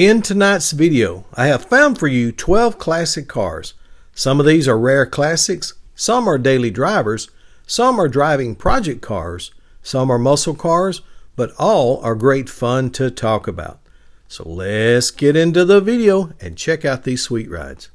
In tonight's video, I have found for you 12 classic cars. Some of these are rare classics, some are daily drivers, some are driving project cars, some are muscle cars, but all are great fun to talk about. So let's get into the video and check out these sweet rides.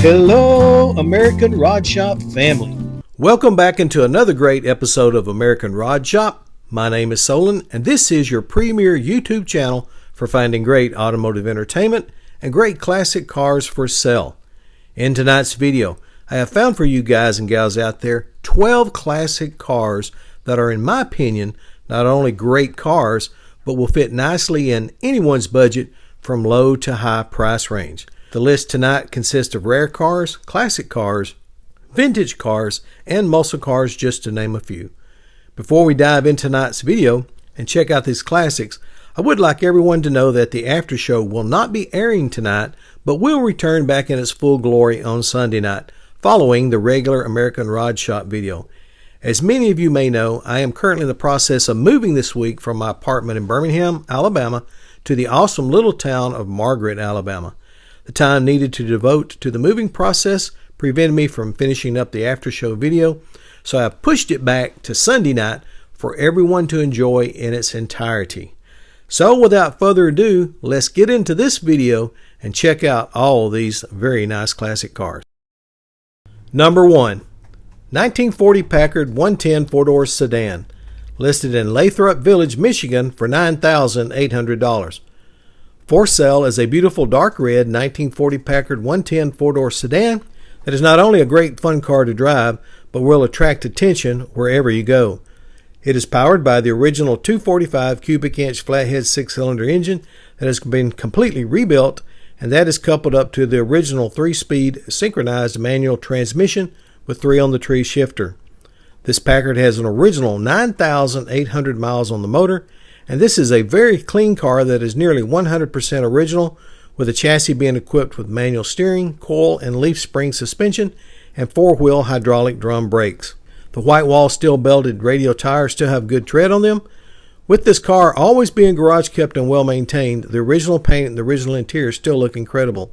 Hello, American Rod Shop family. Welcome back into another great episode of American Rod Shop. My name is Solon, and this is your premier YouTube channel for finding great automotive entertainment and great classic cars for sale. In tonight's video, I have found for you guys and gals out there 12 classic cars that are, in my opinion, not only great cars, but will fit nicely in anyone's budget from low to high price range. The list tonight consists of rare cars, classic cars, vintage cars, and muscle cars, just to name a few. Before we dive into tonight's video and check out these classics, I would like everyone to know that the after show will not be airing tonight, but will return back in its full glory on Sunday night, following the regular American Rod Shop video. As many of you may know, I am currently in the process of moving this week from my apartment in Birmingham, Alabama, to the awesome little town of Margaret, Alabama. The time needed to devote to the moving process prevented me from finishing up the after show video, so I pushed it back to Sunday night for everyone to enjoy in its entirety. So without further ado, let's get into this video and check out all these very nice classic cars. Number 1. 1940 Packard 110 four-door sedan, listed in Lathrop Village, Michigan for $9,800. For sale is a beautiful dark red 1940 Packard 110 four-door sedan that is not only a great fun car to drive, but will attract attention wherever you go. It is powered by the original 245 cubic inch flathead six-cylinder engine that has been completely rebuilt, and that is coupled up to the original 3-speed synchronized manual transmission with 3-on-the-tree shifter. This Packard has an original 9,800 miles on the motor, and this is a very clean car that is nearly 100% original, with the chassis being equipped with manual steering, coil and leaf spring suspension, and 4-wheel hydraulic drum brakes. The white wall steel belted radial tires still have good tread on them. With this car always being garage kept and well maintained, the original paint and the original interior still look incredible.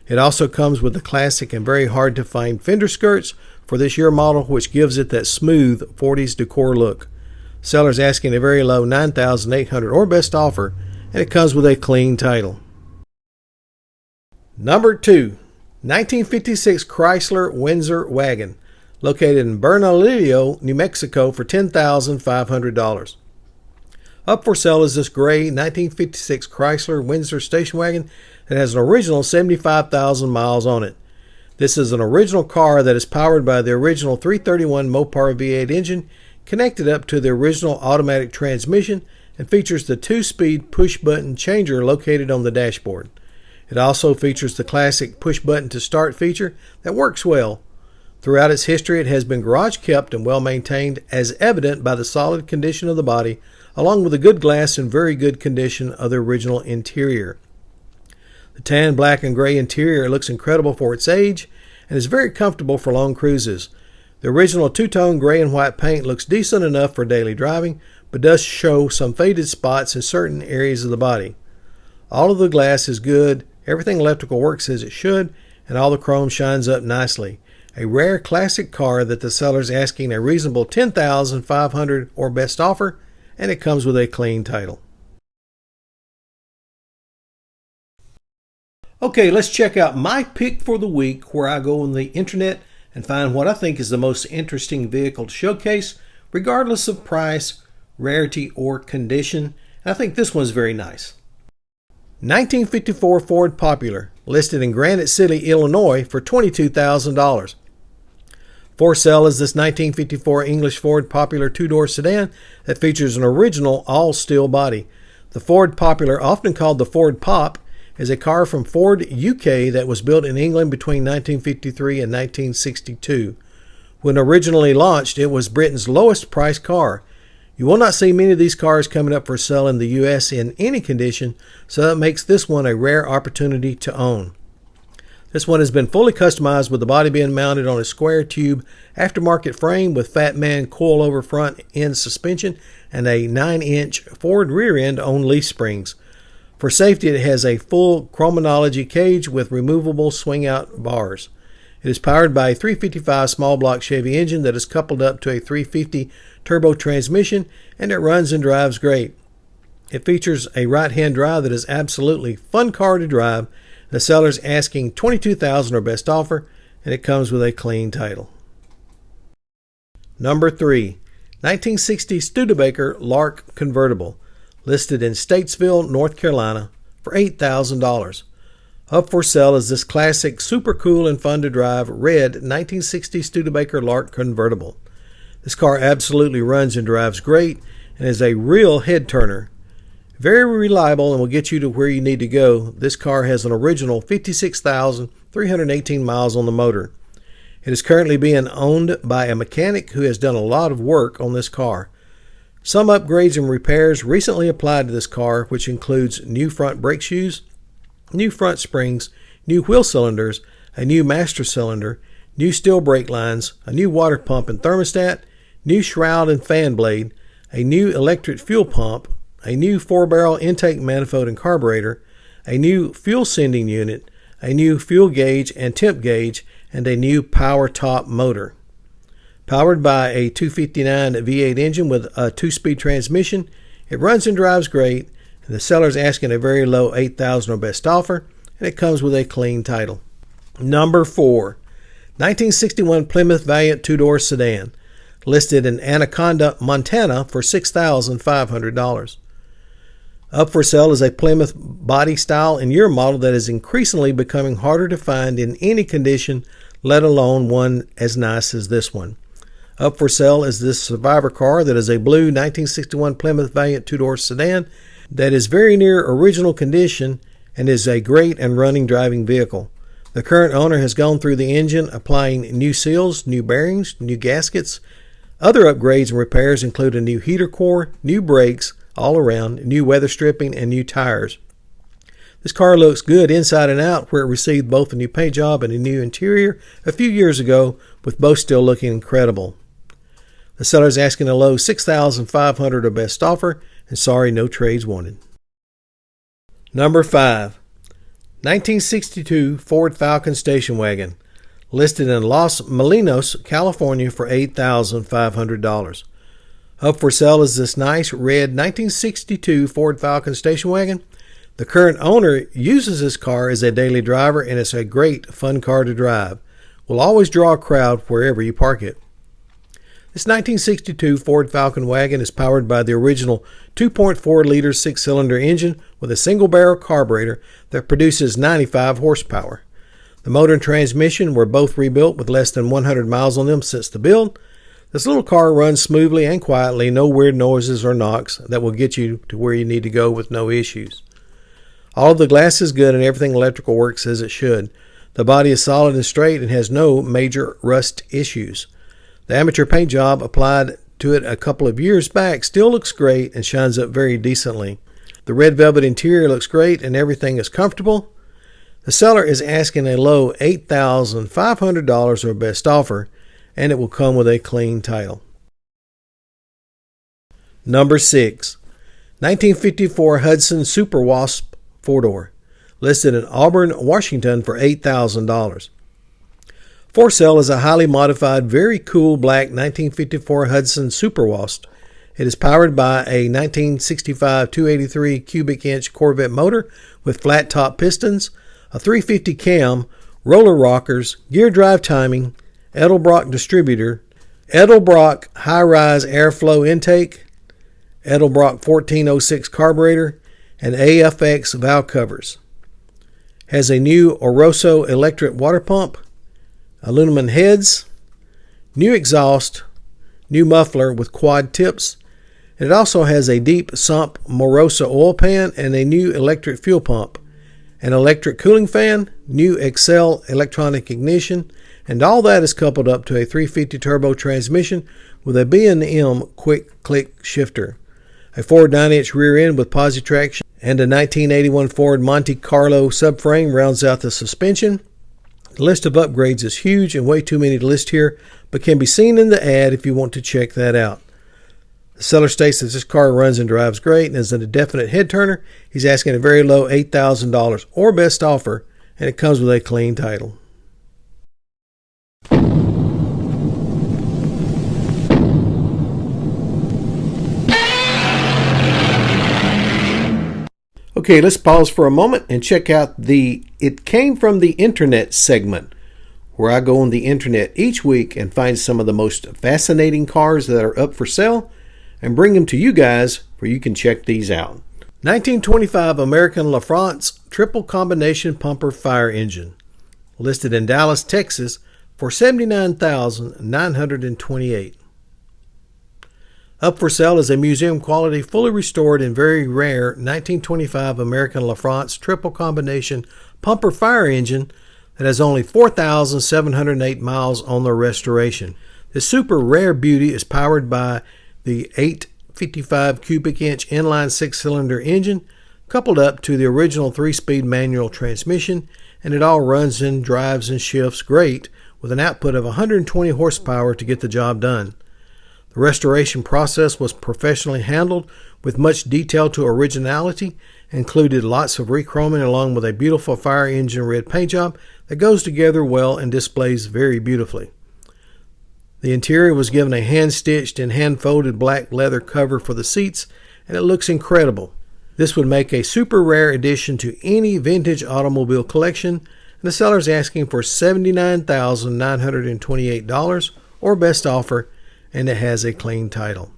It also comes with the classic and very hard to find fender skirts for this year model, which gives it that smooth 40s decor look. Seller's asking a very low $9,800 or best offer, and it comes with a clean title. Number 2. 1956 Chrysler Windsor Wagon, located in Bernalillo, New Mexico for $10,500. Up for sale is this gray 1956 Chrysler Windsor station wagon that has an original 75,000 miles on it. This is an original car that is powered by the original 331 Mopar V8 engine, connected up to the original automatic transmission, and features the 2-speed push-button changer located on the dashboard. It also features the classic push-button to start feature that works well. Throughout its history, it has been garage kept and well maintained, as evident by the solid condition of the body, along with the good glass and very good condition of the original interior. The tan, black, and gray interior looks incredible for its age and is very comfortable for long cruises. The original two-tone gray and white paint looks decent enough for daily driving, but does show some faded spots in certain areas of the body. All of the glass is good, everything electrical works as it should, and all the chrome shines up nicely. A rare classic car that the seller's asking a reasonable $10,500 or best offer, and it comes with a clean title. Okay, let's check out my pick for the week, where I go on the internet and find what I think is the most interesting vehicle to showcase, regardless of price, rarity, or condition. And I think this one's very nice. 1954 Ford Popular, listed in Granite City, Illinois for $22,000. For sale is this 1954 English Ford Popular two-door sedan that features an original all-steel body. The Ford Popular, often called the Ford Pop, is a car from Ford UK that was built in England between 1953 and 1962. When originally launched, it was Britain's lowest priced car. You will not see many of these cars coming up for sale in the US in any condition, so that makes this one a rare opportunity to own. This one has been fully customized with the body being mounted on a square tube aftermarket frame with Fat Man coil-over front end suspension and a 9-inch forward rear end on leaf springs. For safety, it has a full chronology cage with removable swing-out bars. It is powered by a 355 small block Chevy engine that is coupled up to a 350 turbo transmission, and it runs and drives great. It features a right-hand drive that is absolutely fun car to drive. The seller's asking $22,000 or best offer, and it comes with a clean title. Number 3, 1960 Studebaker Lark convertible, listed in Statesville, North Carolina for $8,000. Up for sale is this classic, super cool and fun to drive red 1960 Studebaker Lark convertible. This car absolutely runs and drives great and is a real head turner. Very reliable and will get you to where you need to go. This car has an original 56,318 miles on the motor. It is currently being owned by a mechanic who has done a lot of work on this car. Some upgrades and repairs recently applied to this car, which includes new front brake shoes, new front springs, new wheel cylinders, a new master cylinder, new steel brake lines, a new water pump and thermostat, new shroud and fan blade, a new electric fuel pump, a new 4-barrel intake manifold and carburetor, a new fuel sending unit, a new fuel gauge and temp gauge, and a new power top motor. Powered by a 259 V8 engine with a 2-speed transmission, it runs and drives great, and the seller is asking a very low $8,000 or best offer, and it comes with a clean title. Number 4, 1961 Plymouth Valiant 2-door sedan, listed in Anaconda, Montana for $6,500. Up for sale is a Plymouth body style and year model that is increasingly becoming harder to find in any condition, let alone one as nice as this one. Up for sale is this survivor car that is a blue 1961 Plymouth Valiant 2-door sedan that is very near original condition and is a great and running driving vehicle. The current owner has gone through the engine, applying new seals, new bearings, new gaskets. Other upgrades and repairs include a new heater core, new brakes all around, new weather stripping, and new tires. This car looks good inside and out, where it received both a new paint job and a new interior a few years ago, with both still looking incredible. The seller is asking a low $6,500 or best offer, and sorry, no trades wanted. Number 5, 1962 Ford Falcon station wagon, listed in Los Molinos, California for $8,500. Up for sale is this nice red 1962 Ford Falcon station wagon. The current owner uses this car as a daily driver, and it's a great, fun car to drive. Will always draw a crowd wherever you park it. This 1962 Ford Falcon wagon is powered by the original 2.4-liter 6-cylinder engine with a single-barrel carburetor that produces 95 horsepower. The motor and transmission were both rebuilt with less than 100 miles on them since the build. This little car runs smoothly and quietly, no weird noises or knocks that will get you to where you need to go with no issues. All of the glass is good and everything electrical works as it should. The body is solid and straight and has no major rust issues. The amateur paint job applied to it a couple of years back still looks great and shines up very decently. The red velvet interior looks great and everything is comfortable. The seller is asking a low $8,500 or best offer, and it will come with a clean title. Number 6, 1954 Hudson Super Wasp 4-door, listed in Auburn, Washington for $8,000. For sale is a highly modified, very cool black 1954 Hudson Super Wasp. It is powered by a 1965 283 cubic inch Corvette motor with flat top pistons, a 350 cam, roller rockers, gear drive timing, Edelbrock distributor, Edelbrock high-rise airflow intake, Edelbrock 1406 carburetor, and AFX valve covers. Has a new Oroso electric water pump, aluminum heads, new exhaust, new muffler with quad tips, and it also has a deep sump Morosa oil pan and a new electric fuel pump, an electric cooling fan, new Excel electronic ignition, and all that is coupled up to a 350 turbo transmission with a B&M quick click shifter, a Ford 9-inch rear end with posi traction, and a 1981 Ford Monte Carlo subframe rounds out the suspension. The list of upgrades is huge and way too many to list here, but can be seen in the ad if you want to check that out. The seller states that this car runs and drives great and is a definite head turner. He's asking a very low $8,000 or best offer, and it comes with a clean title. Okay, let's pause for a moment and check out the It Came From the Internet segment, where I go on the internet each week and find some of the most fascinating cars that are up for sale and bring them to you guys where you can check these out. 1925 American Lafrance triple combination pumper fire engine, listed in Dallas, Texas for $79,928. Up for sale is a museum quality, fully restored and very rare 1925 American Lafrance triple combination pumper fire engine that has only 4,708 miles on the restoration. This super rare beauty is powered by the 855 cubic inch inline 6-cylinder engine coupled up to the original 3-speed manual transmission, and it all runs and drives and shifts great with an output of 120 horsepower to get the job done. The restoration process was professionally handled with much detail to originality, included lots of rechroming along with a beautiful fire engine red paint job that goes together well and displays very beautifully. The interior was given a hand-stitched and hand-folded black leather cover for the seats, and it looks incredible. This would make a super rare addition to any vintage automobile collection, and the seller is asking for $79,928 or best offer, and it has a clean title.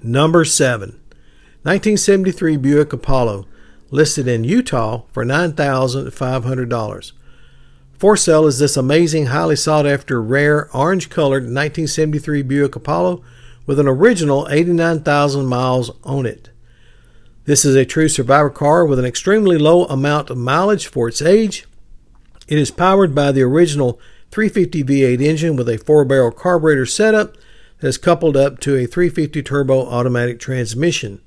Number 7. 1973 Buick Apollo, listed in Utah for $9,500. For sale is this amazing, highly sought-after, rare, orange-colored 1973 Buick Apollo with an original 89,000 miles on it. This is a true survivor car with an extremely low amount of mileage for its age. It is powered by the original 350 V8 engine with a 4-barrel carburetor setup that is coupled up to a 350 turbo automatic transmission.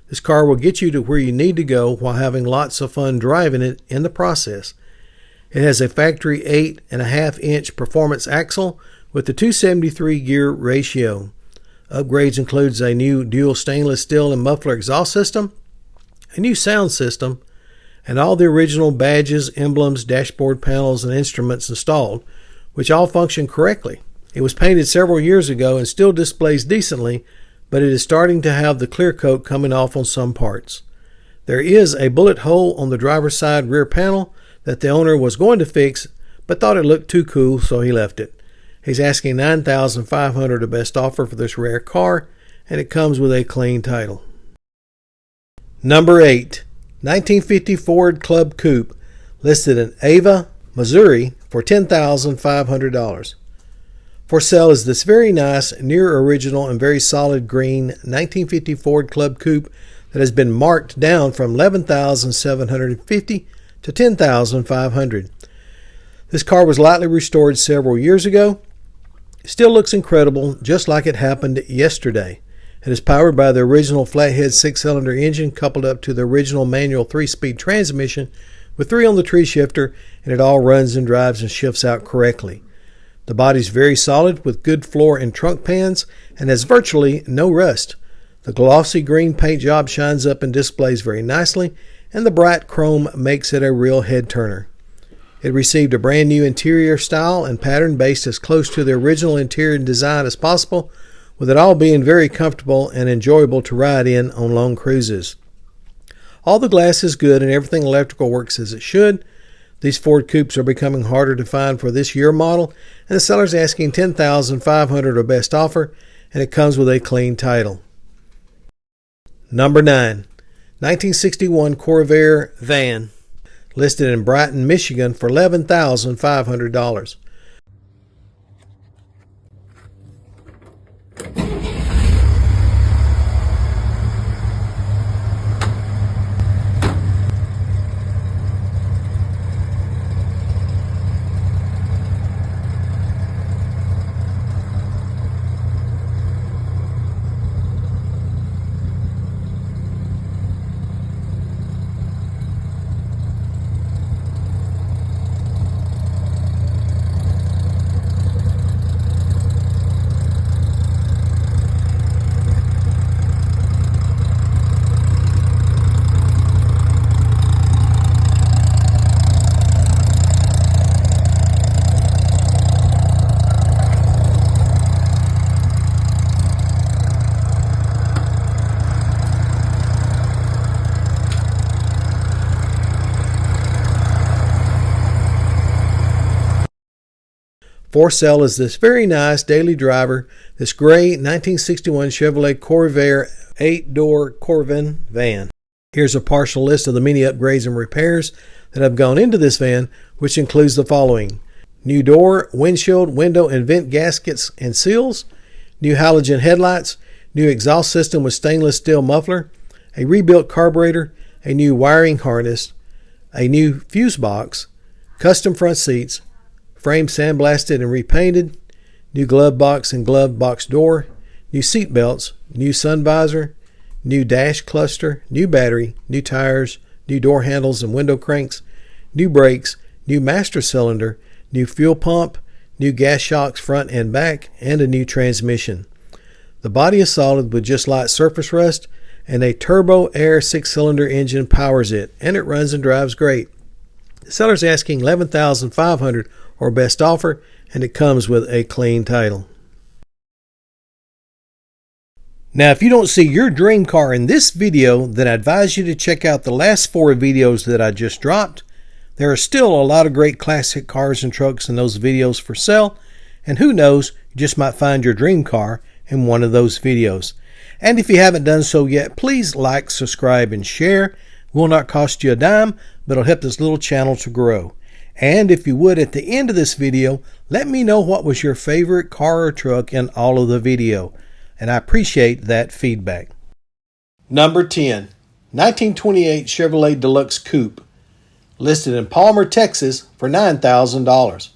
This car will get you to where you need to go while having lots of fun driving it in the process. It has a factory 8.5-inch performance axle with the 273 gear ratio. Upgrades includes a new dual stainless steel and muffler exhaust system, a new sound system, and all the original badges, emblems, dashboard panels, and instruments installed, which all function correctly. It was painted several years ago and still displays decently, but it is starting to have the clear coat coming off on some parts. There is a bullet hole on the driver's side rear panel that the owner was going to fix, but thought it looked too cool, so he left it. He's asking $9,500 a best offer for this rare car, and it comes with a clean title. Number 8. 1950 Ford Club Coupe, listed in Ava, Missouri for $10,500. For sale is this very nice, near original, and very solid green 1950 Ford Club Coupe that has been marked down from $11,750 to $10,500. This car was lightly restored several years ago. It still looks incredible, just like it happened yesterday. It is powered by the original flathead 6-cylinder engine coupled up to the original manual 3-speed transmission with 3 on the tree shifter, and it all runs and drives and shifts out correctly. The body is very solid with good floor and trunk pans and has virtually no rust. The glossy green paint job shines up and displays very nicely, and the bright chrome makes it a real head turner. It received a brand new interior style and pattern based as close to the original interior design as possible, with it all being very comfortable and enjoyable to ride in on long cruises. All the glass is good and everything electrical works as it should. These Ford Coupes are becoming harder to find for this year model, and the seller's asking $10,500 or best offer, and it comes with a clean title. Number 9. 1961 Corvair van, listed in Brighton, Michigan for $11,500. For sale is this very nice daily driver, this gray 1961 Chevrolet Corvair 8-door Corvan van. Here's a partial list of the many upgrades and repairs that have gone into this van, which includes the following: new door, windshield, window, and vent gaskets and seals, new halogen headlights, new exhaust system with stainless steel muffler, a rebuilt carburetor, a new wiring harness, a new fuse box, custom front seats, frame sandblasted and repainted, new glove box and glove box door, new seat belts, new sun visor, new dash cluster, new battery, new tires, new door handles and window cranks, new brakes, new master cylinder, new fuel pump, new gas shocks front and back, and a new transmission. The body is solid with just light surface rust, and a turbo air 6-cylinder engine powers it, and it runs and drives great. The seller's asking $11,500 or best offer, and it comes with a clean title. Now, if you don't see your dream car in this video, then I advise you to check out the last 4 videos that I just dropped. There are still a lot of great classic cars and trucks in those videos for sale, and who knows, you just might find your dream car in one of those videos. And if you haven't done so yet, please like, subscribe, and share. It will not cost you a dime, but it'll help this little channel to grow. And if you would, at the end of this video, let me know what was your favorite car or truck in all of the video. And I appreciate that feedback. Number 10, 1928 Chevrolet Deluxe Coupe, listed in Palmer, Texas for $9,000.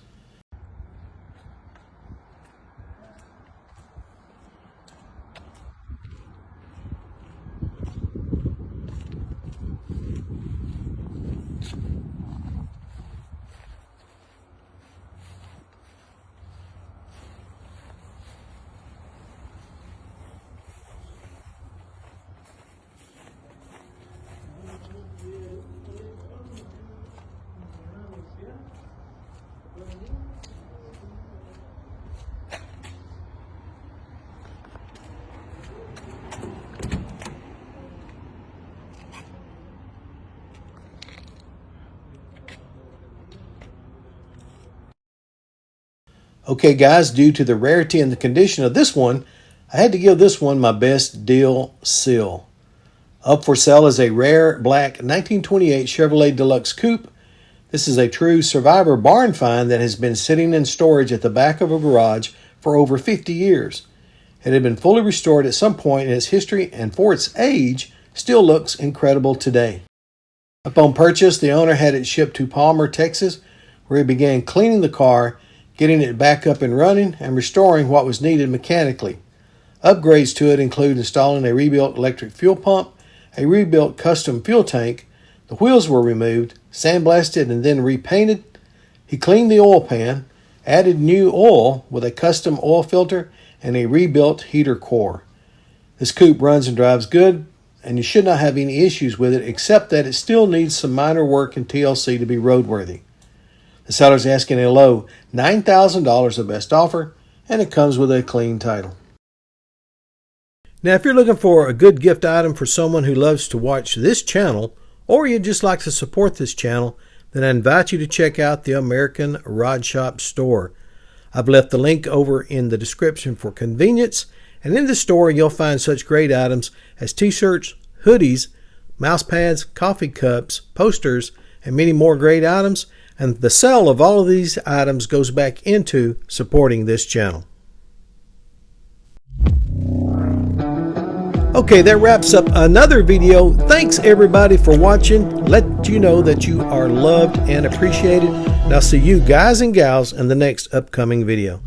Okay guys, due to the rarity and the condition of this one, I had to give this one my best deal seal. Up for sale is a rare black 1928 Chevrolet Deluxe Coupe. This is a true survivor barn find that has been sitting in storage at the back of a garage for over 50 years. It had been fully restored at some point in its history, and for its age, still looks incredible today. Upon purchase, the owner had it shipped to Palmer, Texas, where he began cleaning the car, getting it back up and running, and restoring what was needed mechanically. Upgrades to it include installing a rebuilt electric fuel pump, a rebuilt custom fuel tank. The wheels were removed, sandblasted, and then repainted. He cleaned the oil pan, added new oil with a custom oil filter, and a rebuilt heater core. This coupe runs and drives good, and you should not have any issues with it, except that it still needs some minor work and TLC to be roadworthy. The seller's asking a low $9,000 of best offer, and it comes with a clean title. Now, if you're looking for a good gift item for someone who loves to watch this channel, or you'd just like to support this channel, then I invite you to check out the American Rod Shop store. I've left the link over in the description for convenience, and in the store you'll find such great items as t-shirts, hoodies, mouse pads, coffee cups, posters, and many more great items. And the sale of all of these items goes back into supporting this channel. Okay, that wraps up another video. Thanks everybody for watching. Let you know that you are loved and appreciated. And I'll see you guys and gals in the next upcoming video.